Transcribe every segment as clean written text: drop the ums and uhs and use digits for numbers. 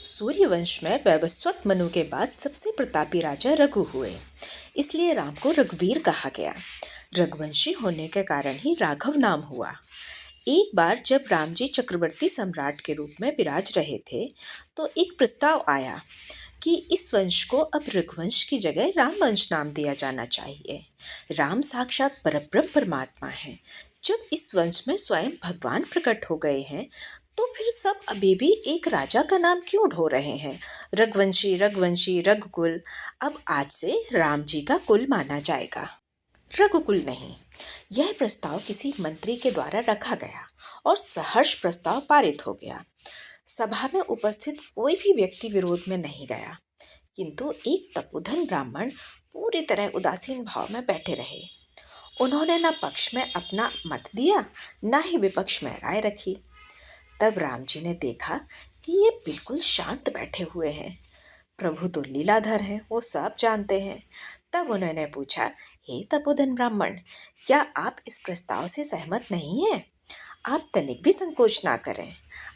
सूर्यवंश में वैवस्वत मनु के बाद सबसे प्रतापी राजा रघु हुए। इसलिए राम को रघुवीर कहा गया। रघुवंशी होने के कारण ही राघव नाम हुआ। एक बार जब राम जी चक्रवर्ती सम्राट के रूप में विराज रहे थे, तो एक प्रस्ताव आया कि इस वंश को अब रघुवंश की जगह रामवंश नाम दिया जाना चाहिए। राम साक्षात परब्रह्म परमात्मा है। जब इस वंश में स्वयं भगवान प्रकट हो गए हैं, तो फिर सब अभी भी एक राजा का नाम क्यों ढो रहे हैं? रघुवंशी रघुवंशी रघुकुल। अब आज से राम जी का कुल माना जाएगा, रघुकुल नहीं। यह प्रस्ताव किसी मंत्री के द्वारा रखा गया और सहर्ष प्रस्ताव पारित हो गया। सभा में उपस्थित कोई भी व्यक्ति विरोध में नहीं गया, किंतु एक तपोधन ब्राह्मण पूरी तरह उदासीन भाव में बैठे रहे। उन्होंने न पक्ष में अपना मत दिया, न ही विपक्ष में राय रखी। तब राम जी ने देखा कि ये बिल्कुल शांत बैठे हुए हैं। प्रभु तो लीलाधर हैं, वो सब जानते हैं। तब उन्होंने पूछा, हे तपोधन ब्राह्मण, क्या आप इस प्रस्ताव से सहमत नहीं हैं? आप तनिक भी संकोच ना करें,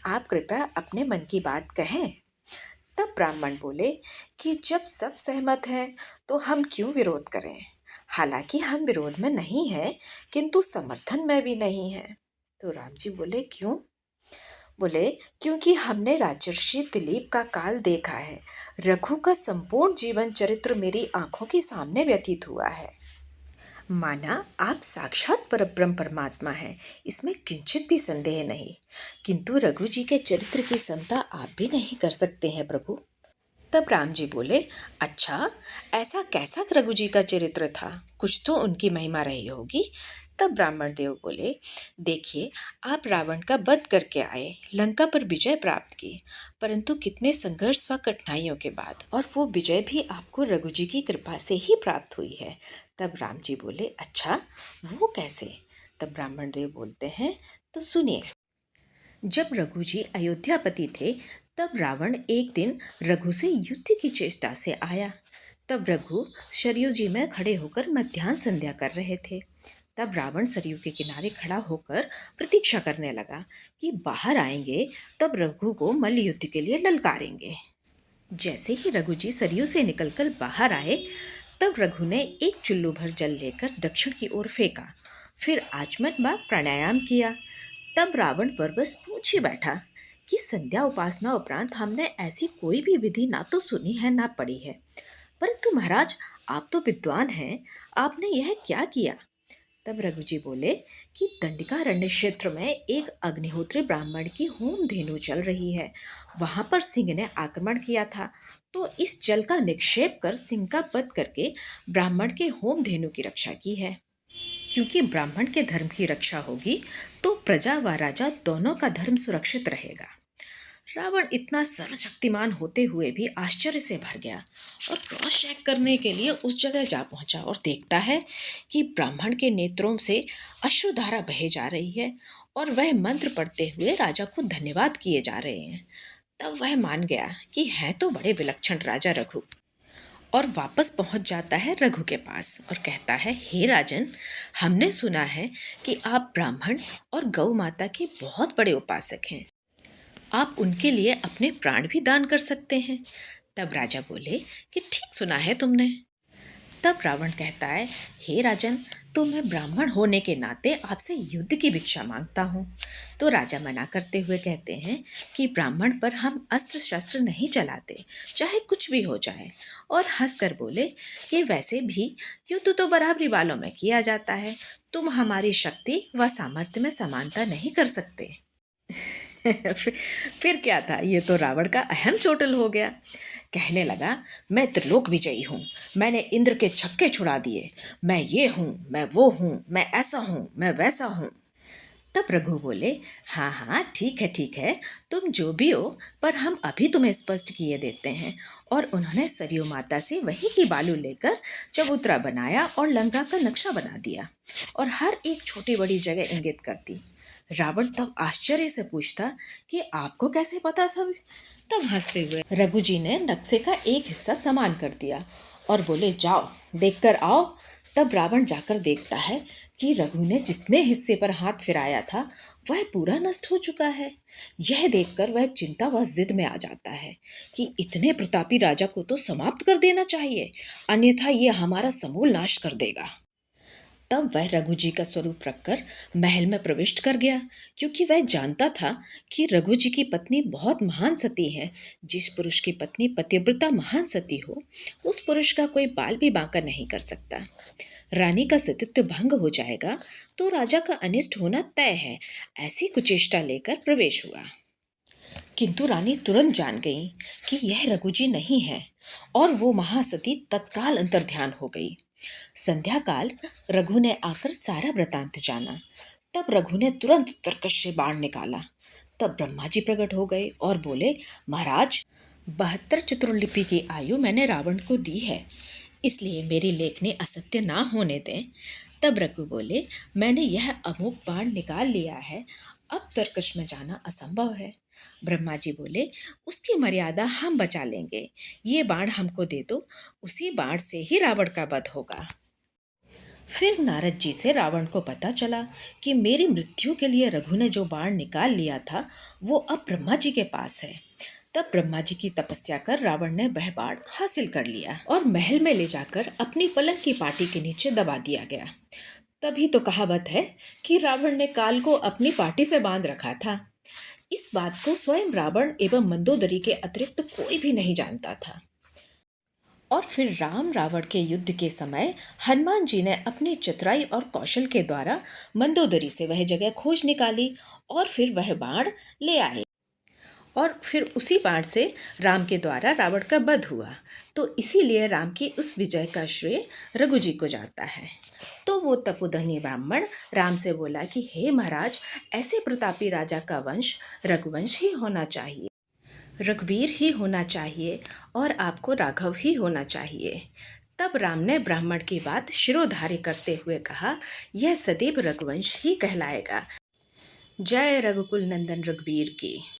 आप कृपया अपने मन की बात कहें। तब ब्राह्मण बोले कि जब सब सहमत हैं तो हम क्यों विरोध करें? हालांकि हम विरोध में नहीं हैं, किंतु समर्थन में भी नहीं हैं। तो राम जी बोले, क्यों? बोले, क्योंकि हमने राजर्षि दिलीप का काल देखा है। रघु का संपूर्ण जीवन चरित्र मेरी आंखों के सामने व्यतीत हुआ है। माना आप साक्षात परब्रह्म परमात्मा हैं, इसमें किंचित भी संदेह नहीं, किंतु रघु जी के चरित्र की समता आप भी नहीं कर सकते हैं प्रभु। तब राम जी बोले, अच्छा, ऐसा कैसा रघु जी का चरित्र था? कुछ तो उनकी महिमा रही होगी। तब ब्राह्मण देव बोले, देखिए, आप रावण का वध करके आए, लंका पर विजय प्राप्त की, परंतु कितने संघर्ष व कठिनाइयों के बाद, और वो विजय भी आपको रघु जी की कृपा से ही प्राप्त हुई है। तब राम जी बोले, अच्छा, वो कैसे? तब ब्राह्मण देव बोलते हैं, तो सुनिए। जब रघु जी अयोध्यापति थे, तब रावण एक दिन रघु से युद्ध की चेष्टा से आया। तब रघु सरयू जी में खड़े होकर मध्याह्न संध्या कर रहे थे। तब रावण सरयू के किनारे खड़ा होकर प्रतीक्षा करने लगा कि बाहर आएंगे, तब रघु को मल्ल युद्ध के लिए ललकारेंगे। जैसे ही रघु जी सरयू से निकलकर बाहर आए, तब रघु ने एक चुल्लू भर जल लेकर दक्षिण की ओर फेंका, फिर आचमन व प्राणायाम किया। तब रावण बरबस पूछ ही बैठा कि संध्या उपासना उपरांत हमने ऐसी कोई भी विधि ना तो सुनी है ना पढ़ी है, परंतु महाराज, आप तो विद्वान हैं, आपने यह क्या किया? तब रघु जी बोले कि दंडिकारण्य क्षेत्र में एक अग्निहोत्री ब्राह्मण की होम धेनु चल रही है, वहां पर सिंह ने आक्रमण किया था, तो इस जल का निक्षेप कर सिंह का वध करके ब्राह्मण के होम धेनु की रक्षा की है। क्योंकि ब्राह्मण के धर्म की रक्षा होगी तो प्रजा व राजा दोनों का धर्म सुरक्षित रहेगा। रावण इतना सर्वशक्तिमान होते हुए भी आश्चर्य से भर गया और क्रॉस चेक करने के लिए उस जगह जा पहुंचा और देखता है कि ब्राह्मण के नेत्रों से अश्रुधारा बहे जा रही है और वह मंत्र पढ़ते हुए राजा को धन्यवाद किए जा रहे हैं। तब वह मान गया कि है तो बड़े विलक्षण राजा रघु, और वापस पहुंच जाता है रघु के पास और कहता है, हे राजन, हमने सुना है कि आप ब्राह्मण और गौ माता के बहुत बड़े उपासक हैं, आप उनके लिए अपने प्राण भी दान कर सकते हैं। तब राजा बोले कि ठीक सुना है तुमने। तब रावण कहता है, हे राजन, तो मैं ब्राह्मण होने के नाते आपसे युद्ध की भिक्षा मांगता हूँ। तो राजा मना करते हुए कहते हैं कि ब्राह्मण पर हम अस्त्र शस्त्र नहीं चलाते, चाहे कुछ भी हो जाए, और हंसकर बोले कि वैसे भी युद्ध तो बराबरी वालों में किया जाता है, तुम हमारी शक्ति व सामर्थ्य में समानता नहीं कर सकते। फिर क्या था, ये तो रावण का अहम चोटल हो गया। कहने लगा, मैं त्रिलोक विजयी हूँ, मैंने इंद्र के छक्के छुड़ा दिए, मैं ये हूँ, मैं वो हूँ, मैं ऐसा हूँ, मैं वैसा हूँ। तब रघु बोले, हाँ हाँ, ठीक है, तुम जो भी हो, पर हम अभी तुम्हें स्पष्ट किए देते हैं। और उन्होंने सरयू माता से वही की बालू लेकर चबूतरा बनाया और लंका का नक्शा बना दिया और हर एक छोटी बड़ी जगह इंगित कर दी। रावण तब आश्चर्य से पूछता कि आपको कैसे पता सब? तब हंसते हुए रघु जी ने नक्शे का एक हिस्सा समान कर दिया और बोले, जाओ देख कर आओ। तब रावण जाकर देखता है कि रघु ने जितने हिस्से पर हाथ फिराया था वह पूरा नष्ट हो चुका है। यह देखकर वह चिंता व जिद में आ जाता है कि इतने प्रतापी राजा को तो समाप्त कर देना चाहिए, अन्यथा ये हमारा समूल नाश कर देगा। तब वह रघु जी का स्वरूप रखकर महल में प्रविष्ट कर गया, क्योंकि वह जानता था कि रघु जी की पत्नी बहुत महान सती है। जिस पुरुष की पत्नी पतिव्रता महान सती हो, उस पुरुष का कोई बाल भी बांका नहीं कर सकता। रानी का सतीत्व भंग हो जाएगा तो राजा का अनिष्ट होना तय है, ऐसी कुचेष्टा लेकर प्रवेश हुआ। किंतु रानी तुरंत जान गई कि यह रघु जी नहीं है, और वो महासती तत्काल अंतर्ध्यान हो गई। संध्या काल रघु ने आकर सारा वृतांत जाना। तब रघु ने तुरंत तरकश से बाण निकाला। तब ब्रह्मा जी प्रकट हो गए और बोले, महाराज, 72 चतुर्लिपि की आयु मैंने रावण को दी है, इसलिए मेरी लेखनी असत्य ना होने दें। तब रघु बोले, मैंने यह अमोघ बाण निकाल लिया है, अब तरकश में जाना असंभव है। ब्रह्मा जी बोले, उसकी मर्यादा हम बचा लेंगे, ये बाण हमको दे दो, उसी बाण से ही रावण का वध होगा। फिर नारद जी से रावण को पता चला कि मेरी मृत्यु के लिए रघु ने जो बाण निकाल लिया था वो अब ब्रह्मा जी के पास है। तब ब्रह्मा जी की तपस्या कर रावण ने वह बाण हासिल कर लिया और महल में ले जाकर अपनी पलंग की पाटी के नीचे दबा दिया गया। तभी तो कहावत है कि रावण ने काल को अपनी पाटी से बांध रखा था। इस बात को स्वयं रावण एवं मंदोदरी के अतिरिक्त कोई भी नहीं जानता था। और फिर राम रावण के युद्ध के समय हनुमान जी ने अपनी चतुराई और कौशल के द्वारा मंदोदरी से वह जगह खोज निकाली और फिर वह बाण ले आए, और फिर उसी बाण से राम के द्वारा रावण का वध हुआ। तो इसीलिए राम की उस विजय का श्रेय रघु जी को जाता है। तो वो तपोधनी ब्राह्मण राम से बोला कि हे महाराज, ऐसे प्रतापी राजा का वंश रघुवंश ही होना चाहिए, रघुवीर ही होना चाहिए, और आपको राघव ही होना चाहिए। तब राम ने ब्राह्मण की बात शिरोधार्य करते हुए कहा, यह सदैव रघुवंश ही कहलाएगा। जय रघुकुल नंदन रघुवीर की।